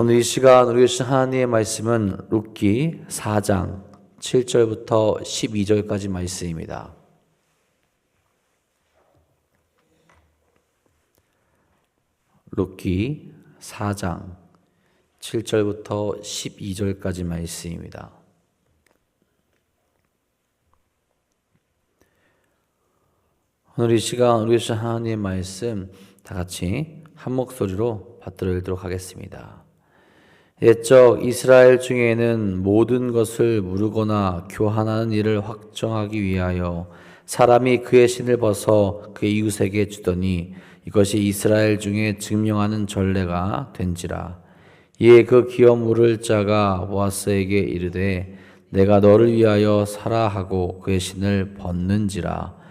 오늘 이 시간 우리가 주신 하나님의 말씀은 룻기 4장 7절부터 12절까지 말씀입니다. 룻기 4장 7절부터 12절까지 말씀입니다. 오늘 이 시간 우리가 주신 하나님의 말씀 다 같이 한 목소리로 받들어 읽도록 하겠습니다. 옛적 이스라엘 중에는 모든 것을 무르거나 교환하는 일을 확정하기 위하여 사람이 그의 신을 벗어 그의 이웃에게 주더니 이것이 이스라엘 중에 증명하는 전례가 된지라. 이에 그 기업 물을 자가 보아스에게 이르되 내가 너를 위하여 사라 하고 그의 신을 벗는지라.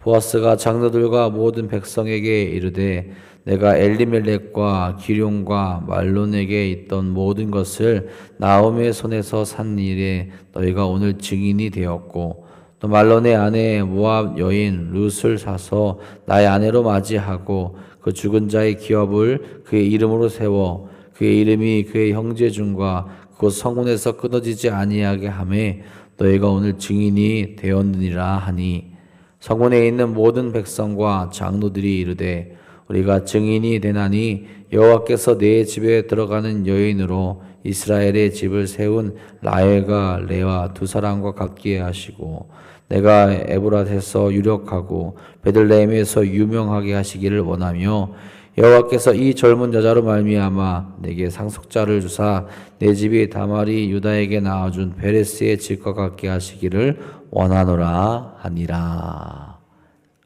보아스가 장로들과 모든 백성에게 이르되 내가 엘리멜렉과 기룡과 말론에게 있던 모든 것을 나오미의 손에서 산 일에 너희가 오늘 증인이 되었고 또 말론의 아내 모압 여인 룻을 사서 나의 아내로 맞이하고 그 죽은 자의 기업을 그의 이름으로 세워 그의 이름이 그의 형제 중과 그 성문에서 끊어지지 아니하게 하매 너희가 오늘 증인이 되었느니라 하니 성문에 있는 모든 백성과 장로들이 이르되 우리가 증인이 되나니 여호와께서 내 집에 들어가는 여인으로 이스라엘의 집을 세운 라헬과 레와 두 사람과 같게 하시고 내가 에브랏에서 유력하고 베들레헴에서 유명하게 하시기를 원하며 여호와께서 이 젊은 여자로 말미암아 내게 상속자를 주사 내 집이 다말이 유다에게 낳아준 베레스의 집과 같게 하시기를 원하노라 하니라.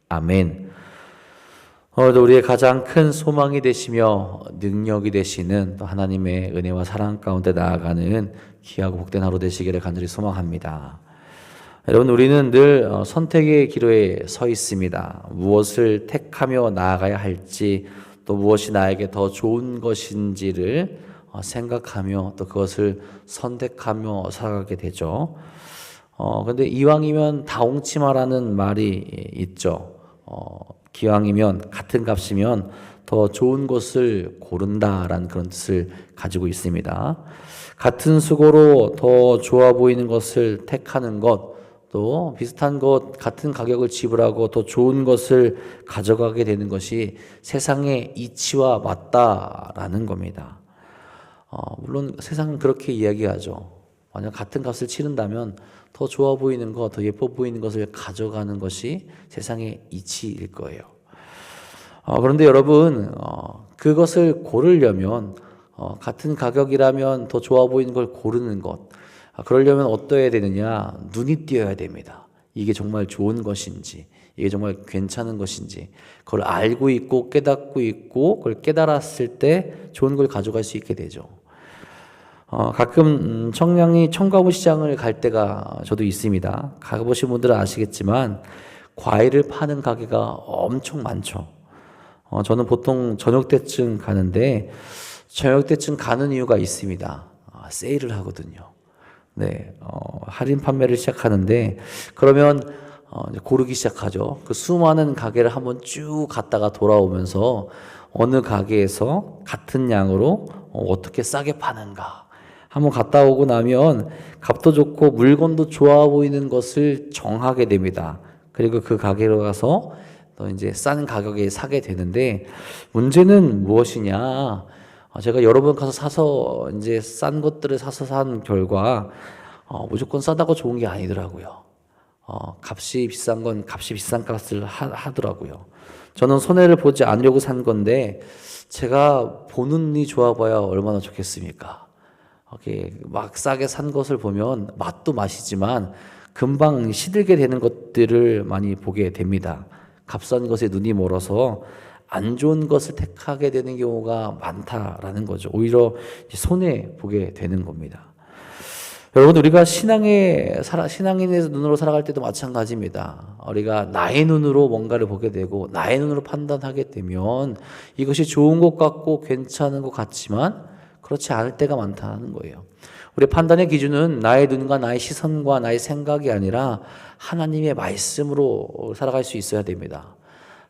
아멘. 오늘도 우리의 가장 큰 소망이 되시며 능력이 되시는 또 하나님의 은혜와 사랑 가운데 나아가는 귀하고 복된 하루 되시기를 간절히 소망합니다. 여러분, 우리는 늘 선택의 기로에 서 있습니다. 무엇을 택하며 나아가야 할지 또 무엇이 나에게 더 좋은 것인지를 생각하며 또 그것을 선택하며 살아가게 되죠. 근데 이왕이면 다홍치마라는 말이 있죠. 기왕이면 같은 값이면 더 좋은 것을 고른다라는 그런 뜻을 가지고 있습니다. 같은 수고로 더 좋아 보이는 것을 택하는 것, 또 비슷한 것, 같은 가격을 지불하고 더 좋은 것을 가져가게 되는 것이 세상의 이치와 맞다라는 겁니다. 물론 세상은 그렇게 이야기하죠. 만약 같은 값을 치른다면 더 좋아 보이는 것, 더 예뻐 보이는 것을 가져가는 것이 세상의 이치일 거예요. 그런데 여러분, 그것을 고르려면 같은 가격이라면 더 좋아 보이는 걸 고르는 것, 그러려면 어떠해야 되느냐? 눈이 띄어야 됩니다. 이게 정말 좋은 것인지, 이게 정말 괜찮은 것인지, 그걸 알고 있고 깨닫고 있고 그걸 깨달았을 때 좋은 걸 가져갈 수 있게 되죠. 가끔 청량리 청가부 시장을 갈 때가 저도 있습니다. 가보신 분들은 아시겠지만 과일을 파는 가게가 엄청 많죠. 저는 보통 저녁 때쯤 가는데 저녁 때쯤 가는 이유가 있습니다. 세일을 하거든요. 네, 할인 판매를 시작하는데 그러면 이제 고르기 시작하죠. 그 수많은 가게를 한번 쭉 갔다가 돌아오면서 어느 가게에서 같은 양으로 어떻게 싸게 파는가 한번 갔다 오고 나면 값도 좋고 물건도 좋아 보이는 것을 정하게 됩니다. 그리고 그 가게로 가서 또 이제 싼 가격에 사게 되는데 문제는 무엇이냐? 제가 여러 번 가서 사서 이제 싼 것들을 사서 산 결과 무조건 싸다고 좋은 게 아니더라고요. 값이 비싼 건 값이 비싼 값을 하더라고요. 저는 손해를 보지 않으려고 산 건데 제가 보는 이 좋아봐야 얼마나 좋겠습니까? 막 싸게 산 것을 보면 맛도 맛이지만 금방 시들게 되는 것들을 많이 보게 됩니다. 값싼 것에 눈이 멀어서 안 좋은 것을 택하게 되는 경우가 많다라는 거죠. 오히려 손해 보게 되는 겁니다. 여러분, 우리가 신앙인의 눈으로 살아갈 때도 마찬가지입니다. 우리가 나의 눈으로 뭔가를 보게 되고 나의 눈으로 판단하게 되면 이것이 좋은 것 같고 괜찮은 것 같지만 그렇지 않을 때가 많다는 거예요. 우리 판단의 기준은 나의 눈과 나의 시선과 나의 생각이 아니라 하나님의 말씀으로 살아갈 수 있어야 됩니다.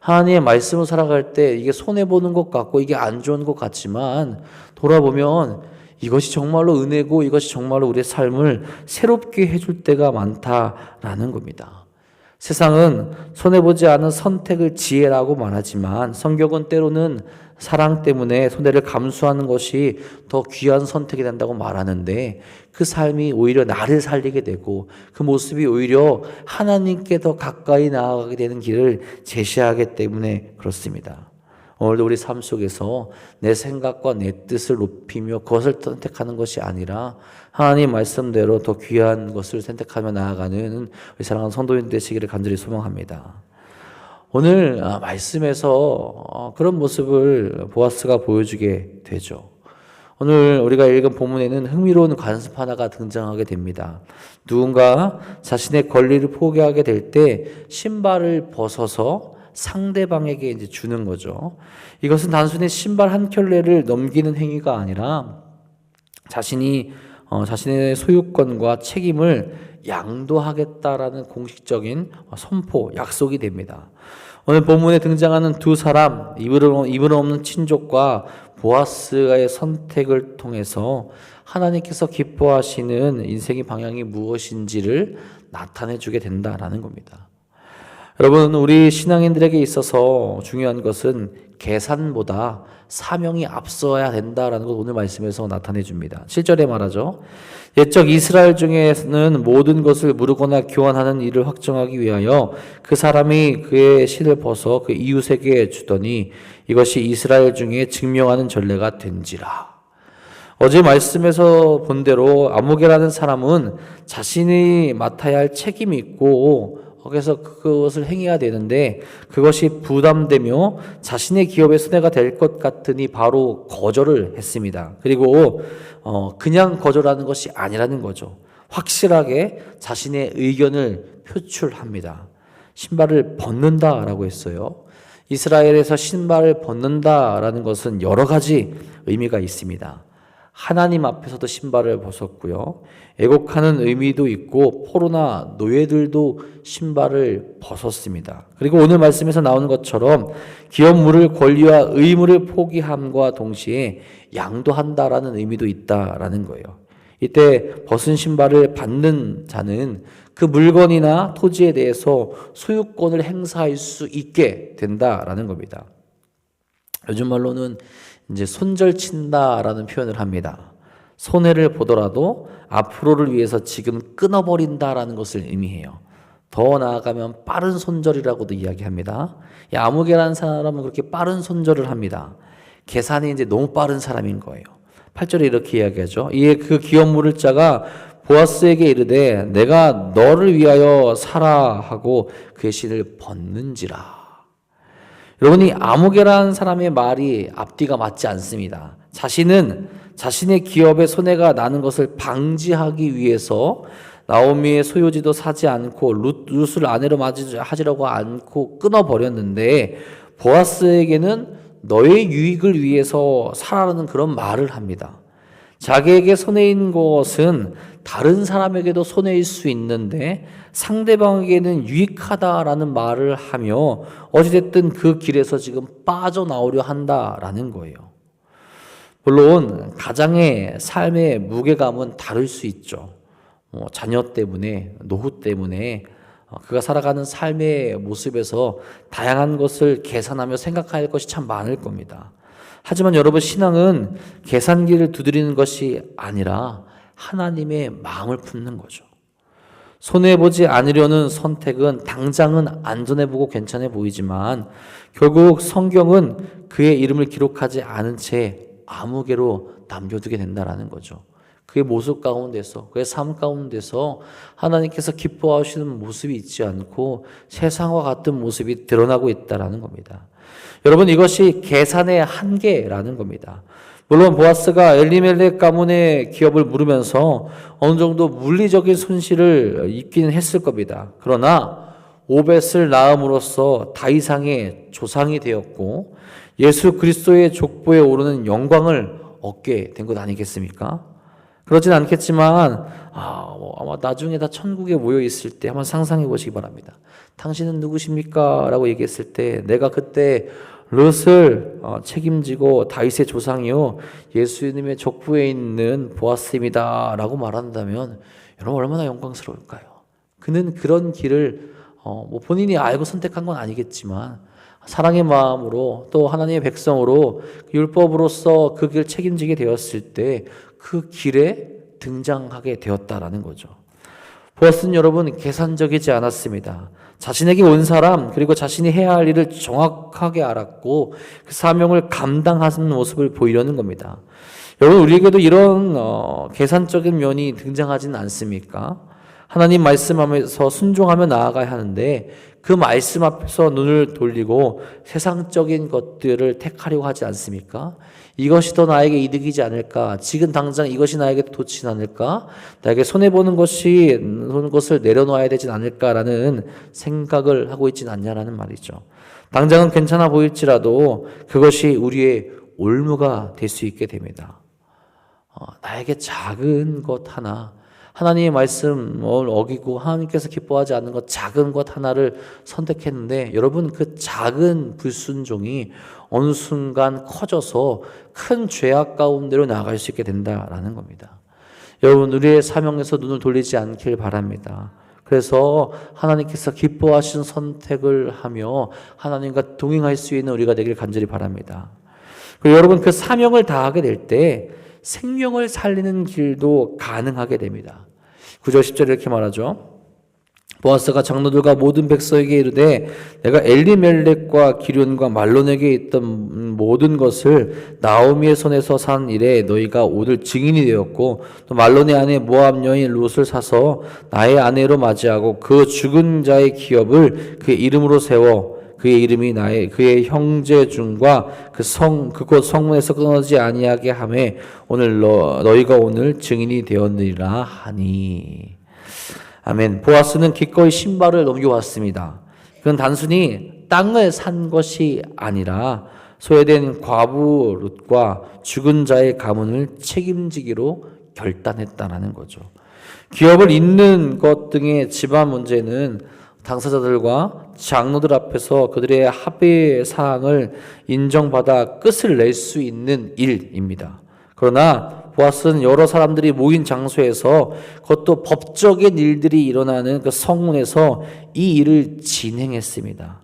하나님의 말씀으로 살아갈 때 이게 손해보는 것 같고 이게 안 좋은 것 같지만 돌아보면 이것이 정말로 은혜고 이것이 정말로 우리의 삶을 새롭게 해줄 때가 많다라는 겁니다. 세상은 손해보지 않은 선택을 지혜라고 말하지만 성경은 때로는 사랑 때문에 손해를 감수하는 것이 더 귀한 선택이 된다고 말하는데 그 삶이 오히려 나를 살리게 되고 그 모습이 오히려 하나님께 더 가까이 나아가게 되는 길을 제시하기 때문에 그렇습니다. 오늘도 우리 삶 속에서 내 생각과 내 뜻을 높이며 그것을 선택하는 것이 아니라 하나님 말씀대로 더 귀한 것을 선택하며 나아가는 우리 사랑하는 성도님 되시기를 간절히 소망합니다. 오늘 말씀에서 그런 모습을 보아스가 보여주게 되죠. 오늘 우리가 읽은 본문에는 흥미로운 관습 하나가 등장하게 됩니다. 누군가 자신의 권리를 포기하게 될 때 신발을 벗어서 상대방에게 이제 주는 거죠. 이것은 단순히 신발 한 켤레를 넘기는 행위가 아니라 자신의 소유권과 책임을 양도하겠다라는 공식적인 선포, 약속이 됩니다. 오늘 본문에 등장하는 두 사람, 이름 없는 친족과 보아스의 선택을 통해서 하나님께서 기뻐하시는 인생의 방향이 무엇인지를 나타내 주게 된다라는 겁니다. 여러분, 우리 신앙인들에게 있어서 중요한 것은 계산보다 사명이 앞서야 된다라는 것 오늘 말씀에서 나타내 줍니다. 7절에 말하죠. 옛적 이스라엘 중에는 모든 것을 무르거나 교환하는 일을 확정하기 위하여 그 사람이 그의 신을 벗어 그 이웃에게 주더니 이것이 이스라엘 중에 증명하는 전례가 된지라. 어제 말씀에서 본 대로 아무개라는 사람은 자신이 맡아야 할 책임이 있고 그래서 그것을 행해야 되는데 그것이 부담되며 자신의 기업에 손해가 될 것 같으니 바로 거절을 했습니다. 그리고 그냥 거절하는 것이 아니라는 거죠. 확실하게 자신의 의견을 표출합니다. 신발을 벗는다라고 했어요. 이스라엘에서 신발을 벗는다라는 것은 여러 가지 의미가 있습니다. 하나님 앞에서도 신발을 벗었고요. 애곡하는 의미도 있고 포로나 노예들도 신발을 벗었습니다. 그리고 오늘 말씀에서 나오는 것처럼 기업 물을 권리와 의무를 포기함과 동시에 양도한다라는 의미도 있다라는 거예요. 이때 벗은 신발을 받는 자는 그 물건이나 토지에 대해서 소유권을 행사할 수 있게 된다라는 겁니다. 요즘 말로는 이제 손절친다라는 표현을 합니다. 손해를 보더라도 앞으로를 위해서 지금 끊어버린다라는 것을 의미해요. 더 나아가면 빠른 손절이라고도 이야기합니다. 아무개라는 사람은 그렇게 빠른 손절을 합니다. 계산이 이제 너무 빠른 사람인 거예요. 8절에 이렇게 이야기하죠. 이에 그 기업 물을 자가 보아스에게 이르되 내가 너를 위하여 사라 하고 그의 신을 벗는지라. 여러분이 아무개라는 사람의 말이 앞뒤가 맞지 않습니다. 자신은 자신의 기업에 손해가 나는 것을 방지하기 위해서 나오미의 소유지도 사지 않고 룻을 아내로 맞이하지라고 않고 끊어버렸는데 보아스에게는 너의 유익을 위해서 사라는 그런 말을 합니다. 자기에게 손해인 것은 다른 사람에게도 손해일 수 있는데 상대방에게는 유익하다라는 말을 하며 어찌됐든 그 길에서 지금 빠져나오려 한다라는 거예요. 물론 가장의 삶의 무게감은 다를 수 있죠. 자녀 때문에, 노후 때문에 그가 살아가는 삶의 모습에서 다양한 것을 계산하며 생각할 것이 참 많을 겁니다. 하지만 여러분, 신앙은 계산기를 두드리는 것이 아니라 하나님의 마음을 품는 거죠. 손해보지 않으려는 선택은 당장은 안전해보고 괜찮아 보이지만 결국 성경은 그의 이름을 기록하지 않은 채 아무개로 남겨두게 된다라는 거죠. 그의 모습 가운데서, 그의 삶 가운데서 하나님께서 기뻐하시는 모습이 있지 않고 세상과 같은 모습이 드러나고 있다라는 겁니다. 여러분, 이것이 계산의 한계라는 겁니다. 물론 보아스가 엘리멜렉 가문의 기업을 물으면서 어느 정도 물리적인 손실을 입기는 했을 겁니다. 그러나 오벳을 낳음으로써 다이상의 조상이 되었고 예수 그리스도의 족보에 오르는 영광을 얻게 된 것 아니겠습니까? 그러진 않겠지만 아마 나중에 다 천국에 모여 있을 때 한번 상상해 보시기 바랍니다. 당신은 누구십니까? 라고 얘기했을 때 내가 그때 룻을 책임지고 다윗의 조상이요 예수님의 족부에 있는 보아스입니다 라고 말한다면 여러분 얼마나 영광스러울까요? 그는 그런 길을 뭐 본인이 알고 선택한 건 아니겠지만 사랑의 마음으로 또 하나님의 백성으로 율법으로서 그 길을 책임지게 되었을 때 그 길에 등장하게 되었다라는 거죠. 보아스는 여러분 계산적이지 않았습니다. 자신에게 온 사람 그리고 자신이 해야 할 일을 정확하게 알았고 그 사명을 감당하는 모습을 보이려는 겁니다. 여러분 우리에게도 이런 계산적인 면이 등장하지는 않습니까? 하나님 말씀하면서 순종하며 나아가야 하는데 그 말씀 앞에서 눈을 돌리고 세상적인 것들을 택하려고 하지 않습니까? 이것이 더 나에게 이득이지 않을까? 지금 당장 이것이 나에게 좋지 않을까? 나에게 손해보는 것을 내려놓아야 되진 않을까라는 생각을 하고 있진 않냐라는 말이죠. 당장은 괜찮아 보일지라도 그것이 우리의 올무가 될 수 있게 됩니다. 나에게 작은 것 하나, 하나님의 말씀을 어기고 하나님께서 기뻐하지 않는 것 작은 것 하나를 선택했는데 여러분 그 작은 불순종이 어느 순간 커져서 큰 죄악 가운데로 나아갈 수 있게 된다라는 겁니다. 여러분 우리의 사명에서 눈을 돌리지 않길 바랍니다. 그래서 하나님께서 기뻐하시는 선택을 하며 하나님과 동행할 수 있는 우리가 되길 간절히 바랍니다. 그리고 여러분 그 사명을 다하게 될 때 생명을 살리는 길도 가능하게 됩니다. 9절 10절 이렇게 말하죠. 보아스가 장로들과 모든 백성에게 이르되 내가 엘리멜렉과 기륜과 말론에게 있던 모든 것을 나오미의 손에서 산 일에 너희가 오늘 증인이 되었고 또 말론의 아내 모압 여인 룻을 사서 나의 아내로 맞이하고 그 죽은 자의 기업을 그의 이름으로 세워 그의 이름이 그의 형제 중과 그곳 성문에서 끊어지지 아니하게 하매 오늘 너희가 오늘 증인이 되었느니라 하니. 아멘. 보아스는 기꺼이 신발을 넘겨왔습니다. 그건 단순히 땅을 산 것이 아니라 소외된 과부 룻과 죽은 자의 가문을 책임지기로 결단했다라는 거죠. 기업을 잇는 것 등의 집안 문제는 당사자들과 장로들 앞에서 그들의 합의 사항을 인정받아 끝을 낼 수 있는 일입니다. 그러나 보아스는 여러 사람들이 모인 장소에서 그것도 법적인 일들이 일어나는 그 성문에서 이 일을 진행했습니다.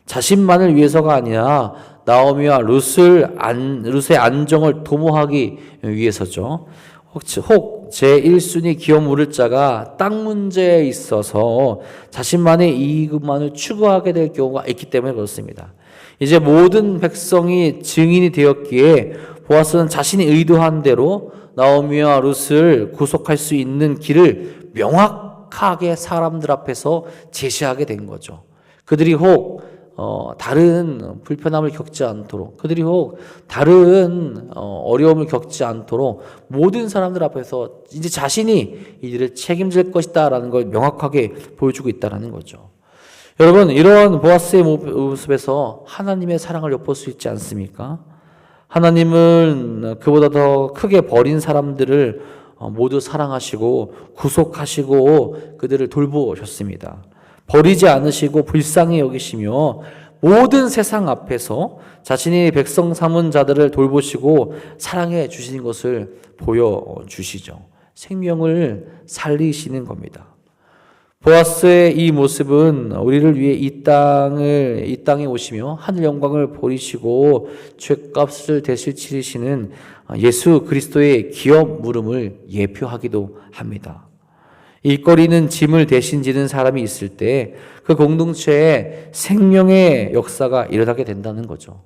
자신만을 위해서가 아니라 나오미와 룻의 안정을 도모하기 위해서죠. 혹 제1순위 기업 물을 자가 땅 문제에 있어서 자신만의 이익만을 추구하게 될 경우가 있기 때문에 그렇습니다. 이제 모든 백성이 증인이 되었기에 보아스는 자신이 의도한 대로 나오미와 룻을 구속할 수 있는 길을 명확하게 사람들 앞에서 제시하게 된 거죠. 그들이 혹 다른 불편함을 겪지 않도록, 그들이 혹 다른 어려움을 겪지 않도록 모든 사람들 앞에서 이제 자신이 이 일을 책임질 것이다라는 걸 명확하게 보여주고 있다라는 거죠. 여러분, 이런 보아스의 모습에서 하나님의 사랑을 엿볼 수 있지 않습니까? 하나님은 그보다 더 크게 버린 사람들을 모두 사랑하시고 구속하시고 그들을 돌보셨습니다. 버리지 않으시고 불쌍히 여기시며 모든 세상 앞에서 자신이 백성 삼은 자들을 돌보시고 사랑해 주시는 것을 보여주시죠. 생명을 살리시는 겁니다. 보아스의 이 모습은 우리를 위해 이 땅에 오시며 하늘 영광을 버리시고 죄값을 대신 치르시는 예수 그리스도의 기업 물음을 예표하기도 합니다. 일거리는 짐을 대신 지는 사람이 있을 때 그 공동체에 생명의 역사가 일어나게 된다는 거죠.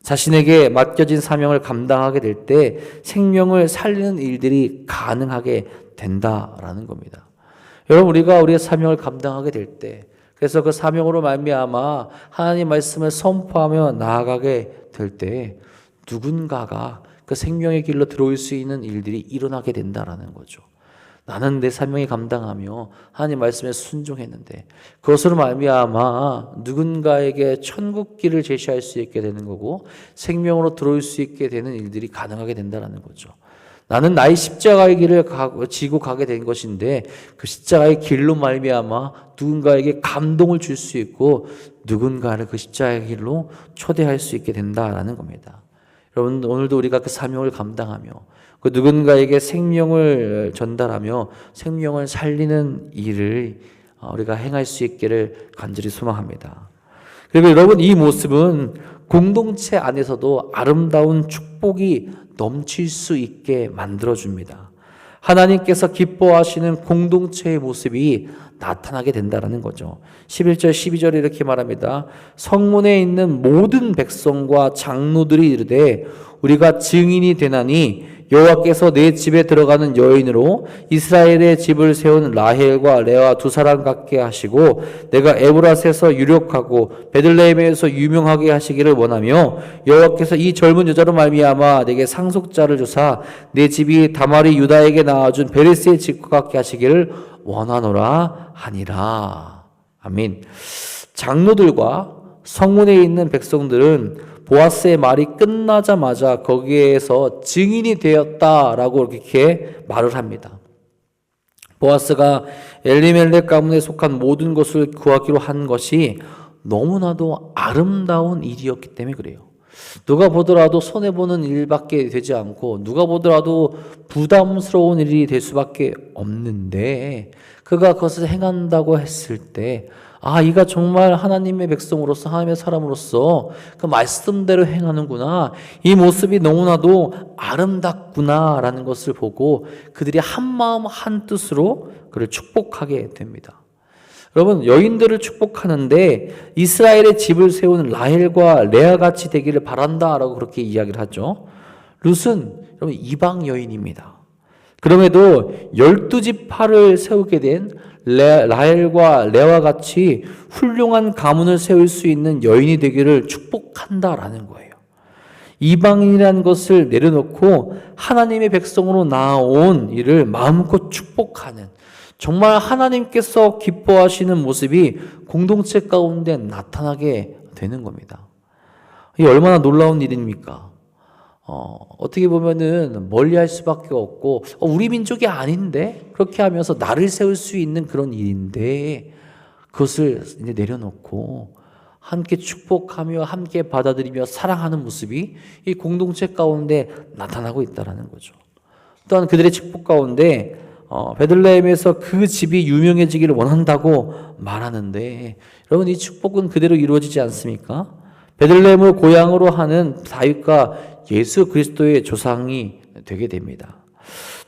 자신에게 맡겨진 사명을 감당하게 될 때 생명을 살리는 일들이 가능하게 된다라는 겁니다. 여러분, 우리가 우리의 사명을 감당하게 될 때, 그래서 그 사명으로 말미암아 하나님 말씀을 선포하며 나아가게 될 때 누군가가 그 생명의 길로 들어올 수 있는 일들이 일어나게 된다라는 거죠. 나는 내 사명을 감당하며 하나님 말씀에 순종했는데 그것으로 말미암아 누군가에게 천국 길을 제시할 수 있게 되는 거고 생명으로 들어올 수 있게 되는 일들이 가능하게 된다는 거죠. 나는 나의 십자가의 길을 지고 가게 된 것인데 그 십자가의 길로 말미암아 누군가에게 감동을 줄 수 있고 누군가를 그 십자가의 길로 초대할 수 있게 된다라는 겁니다. 여러분, 오늘도 우리가 그 사명을 감당하며 그 누군가에게 생명을 전달하며 생명을 살리는 일을 우리가 행할 수 있기를 간절히 소망합니다. 그리고 여러분, 이 모습은 공동체 안에서도 아름다운 축복이 넘칠 수 있게 만들어줍니다. 하나님께서 기뻐하시는 공동체의 모습이 나타나게 된다는 거죠. 11절 12절에 이렇게 말합니다. 성문에 있는 모든 백성과 장로들이 이르되 우리가 증인이 되나니 여호와께서 내 집에 들어가는 여인으로 이스라엘의 집을 세운 라헬과 레아 두 사람 같게 하시고 내가 에브라스에서 유력하고 베들레헴에서 유명하게 하시기를 원하며 여호와께서 이 젊은 여자로 말미암아 내게 상속자를 주사 내 집이 다말이 유다에게 낳아준 베레스의 집과 같게 하시기를 원하노라 하니라. 아멘. 장로들과 성문에 있는 백성들은 보아스의 말이 끝나자마자 거기에서 증인이 되었다라고 이렇게 말을 합니다. 보아스가 엘리멜렉 가문에 속한 모든 것을 구하기로 한 것이 너무나도 아름다운 일이었기 때문에 그래요. 누가 보더라도 손해보는 일밖에 되지 않고 누가 보더라도 부담스러운 일이 될 수밖에 없는데 그가 그것을 행한다고 했을 때 이가 정말 하나님의 백성으로서 하나님의 사람으로서 그 말씀대로 행하는구나. 이 모습이 너무나도 아름답구나라는 것을 보고 그들이 한 마음 한 뜻으로 그를 축복하게 됩니다. 여러분, 여인들을 축복하는데 이스라엘의 집을 세운 라헬과 레아같이 되기를 바란다라고 그렇게 이야기를 하죠. 룻은 여러분 이방 여인입니다. 그럼에도 12지파를 세우게 된 라헬과 레와 같이 훌륭한 가문을 세울 수 있는 여인이 되기를 축복한다라는 거예요. 이방인이라는 것을 내려놓고 하나님의 백성으로 나아온 이를 마음껏 축복하는 정말 하나님께서 기뻐하시는 모습이 공동체 가운데 나타나게 되는 겁니다. 이게 얼마나 놀라운 일입니까? 어떻게 보면은 멀리 할 수밖에 없고, 우리 민족이 아닌데? 그렇게 하면서 나를 세울 수 있는 그런 일인데, 그것을 이제 내려놓고, 함께 축복하며, 함께 받아들이며, 사랑하는 모습이 이 공동체 가운데 나타나고 있다는 거죠. 또한 그들의 축복 가운데, 베들레헴에서 그 집이 유명해지기를 원한다고 말하는데, 여러분, 이 축복은 그대로 이루어지지 않습니까? 베들레헴을 고향으로 하는 다윗과 예수 그리스도의 조상이 되게 됩니다.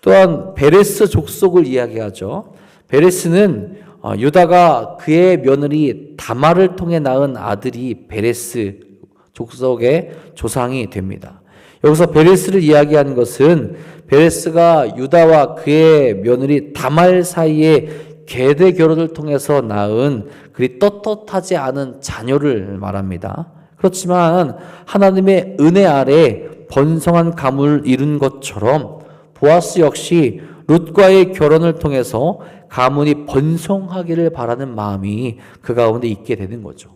또한 베레스 족속을 이야기하죠. 베레스는 유다가 그의 며느리 다말을 통해 낳은 아들이 베레스 족속의 조상이 됩니다. 여기서 베레스를 이야기하는 것은 베레스가 유다와 그의 며느리 다말 사이에 계대 결혼을 통해서 낳은 그리 떳떳하지 않은 자녀를 말합니다. 그렇지만 하나님의 은혜 아래 번성한 가문을 이룬 것처럼 보아스 역시 룻과의 결혼을 통해서 가문이 번성하기를 바라는 마음이 그 가운데 있게 되는 거죠.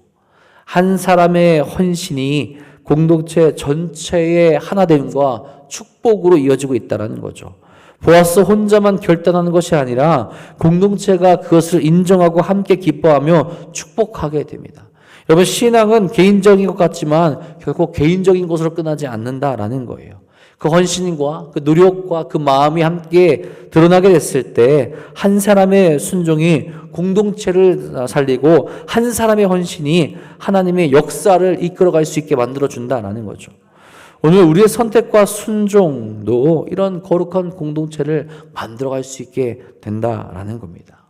한 사람의 헌신이 공동체 전체의 하나됨과 축복으로 이어지고 있다는 거죠. 보아스 혼자만 결단하는 것이 아니라 공동체가 그것을 인정하고 함께 기뻐하며 축복하게 됩니다. 여러분, 신앙은 개인적인 것 같지만 결국 개인적인 것으로 끝나지 않는다라는 거예요. 그 헌신과 그 노력과 그 마음이 함께 드러나게 됐을 때 한 사람의 순종이 공동체를 살리고 한 사람의 헌신이 하나님의 역사를 이끌어갈 수 있게 만들어준다라는 거죠. 오늘 우리의 선택과 순종도 이런 거룩한 공동체를 만들어갈 수 있게 된다라는 겁니다.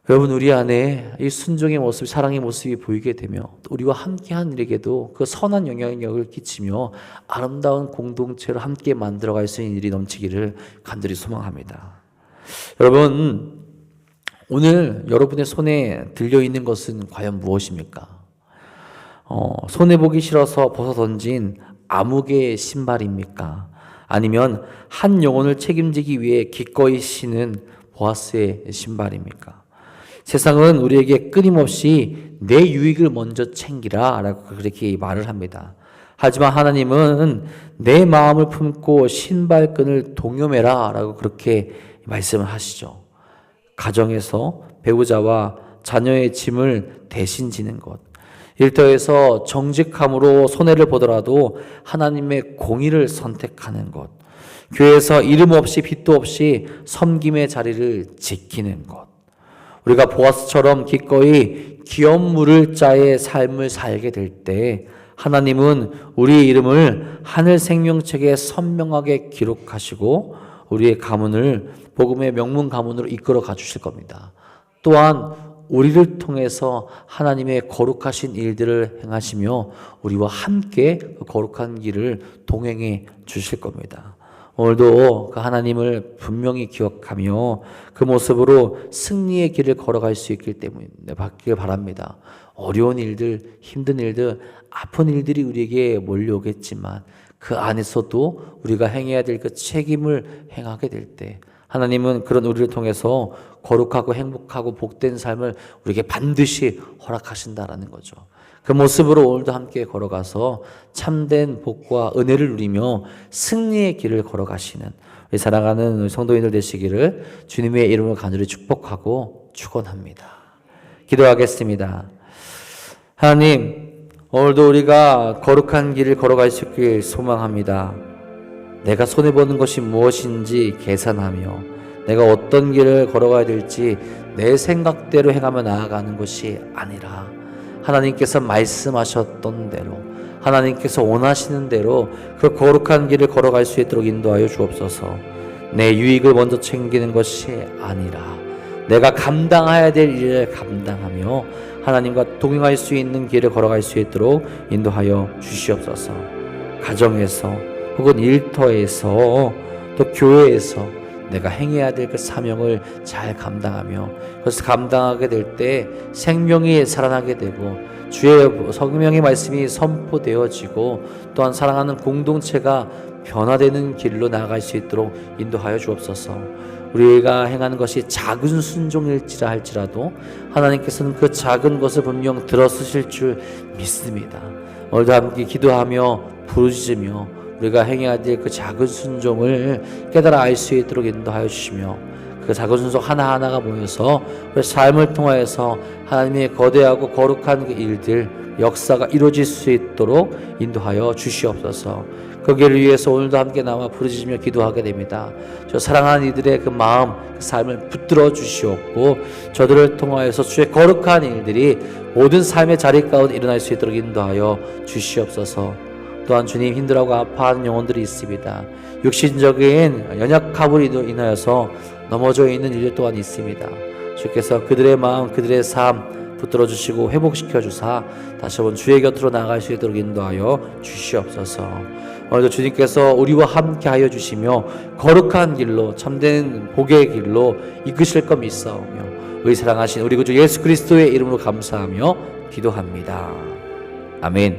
여러분, 우리 안에 이 순종의 모습, 사랑의 모습이 보이게 되며 우리와 함께한 일에게도 그 선한 영향력을 끼치며 아름다운 공동체를 함께 만들어갈 수 있는 일이 넘치기를 간절히 소망합니다. 여러분, 오늘 여러분의 손에 들려있는 것은 과연 무엇입니까? 손해보기 싫어서 벗어 던진 아무개의 신발입니까? 아니면 한 영혼을 책임지기 위해 기꺼이 신은 보아스의 신발입니까? 세상은 우리에게 끊임없이 내 유익을 먼저 챙기라 라고 그렇게 말을 합니다. 하지만 하나님은 내 마음을 품고 신발끈을 동요매라 라고 그렇게 말씀을 하시죠. 가정에서 배우자와 자녀의 짐을 대신 지는 것, 일터에서 정직함으로 손해를 보더라도 하나님의 공의를 선택하는 것, 교회에서 이름 없이 빚도 없이 섬김의 자리를 지키는 것, 우리가 보아스처럼 기꺼이 기업 물을 자의 삶을 살게 될 때 하나님은 우리의 이름을 하늘 생명책에 선명하게 기록하시고 우리의 가문을 복음의 명문 가문으로 이끌어 가주실 겁니다. 또한 우리를 통해서 하나님의 거룩하신 일들을 행하시며 우리와 함께 그 거룩한 길을 동행해 주실 겁니다. 오늘도 그 하나님을 분명히 기억하며 그 모습으로 승리의 길을 걸어갈 수 있기 때문에 받길 바랍니다. 어려운 일들, 힘든 일들, 아픈 일들이 우리에게 몰려오겠지만 그 안에서도 우리가 행해야 될 그 책임을 행하게 될 때 하나님은 그런 우리를 통해서 거룩하고 행복하고 복된 삶을 우리에게 반드시 허락하신다라는 거죠. 그 모습으로 오늘도 함께 걸어가서 참된 복과 은혜를 누리며 승리의 길을 걸어가시는 우리 사랑하는 성도인들 되시기를 주님의 이름으로 간절히 축복하고 축원합니다. 기도하겠습니다. 하나님, 오늘도 우리가 거룩한 길을 걸어갈 수 있길 소망합니다. 내가 손해보는 것이 무엇인지 계산하며 내가 어떤 길을 걸어가야 될지 내 생각대로 행하며 나아가는 것이 아니라 하나님께서 말씀하셨던 대로 하나님께서 원하시는 대로 그 거룩한 길을 걸어갈 수 있도록 인도하여 주옵소서. 내 유익을 먼저 챙기는 것이 아니라 내가 감당해야 될 일을 감당하며 하나님과 동행할 수 있는 길을 걸어갈 수 있도록 인도하여 주시옵소서. 가정에서 혹은 일터에서 또 교회에서 내가 행해야 될 그 사명을 잘 감당하며 그것을 감당하게 될 때 생명이 살아나게 되고 주의 성령의 말씀이 선포되어지고 또한 사랑하는 공동체가 변화되는 길로 나아갈 수 있도록 인도하여 주옵소서. 우리가 행하는 것이 작은 순종일지라 할지라도 하나님께서는 그 작은 것을 분명 들어쓰실 줄 믿습니다. 오늘도 함께 기도하며 부르짖으며 우리가 행해야 될 그 작은 순종을 깨달아 알 수 있도록 인도하여 주시며 그 작은 순종 하나하나가 모여서 우리 삶을 통하여서 하나님의 거대하고 거룩한 그 일들 역사가 이루어질 수 있도록 인도하여 주시옵소서. 그 길을 위해서 오늘도 함께 나와 부르짖으며 기도하게 됩니다. 저 사랑하는 이들의 그 마음, 그 삶을 붙들어 주시옵고 저들을 통하여서 주의 거룩한 일들이 모든 삶의 자리 가운데 일어날 수 있도록 인도하여 주시옵소서. 또한 주님, 힘들어하고 아파하는 영혼들이 있습니다. 육신적인 연약함으로 인하여서 넘어져 있는 일들 또한 있습니다. 주께서 그들의 마음, 그들의 삶 붙들어 주시고 회복시켜 주사 다시 한번 주의 곁으로 나아갈 수 있도록 인도하여 주시옵소서. 오늘도 주님께서 우리와 함께 하여 주시며 거룩한 길로 참된 복의 길로 이끄실 것 믿사오며 우리 사랑하신 우리 구주 예수 그리스도의 이름으로 감사하며 기도합니다. 아멘.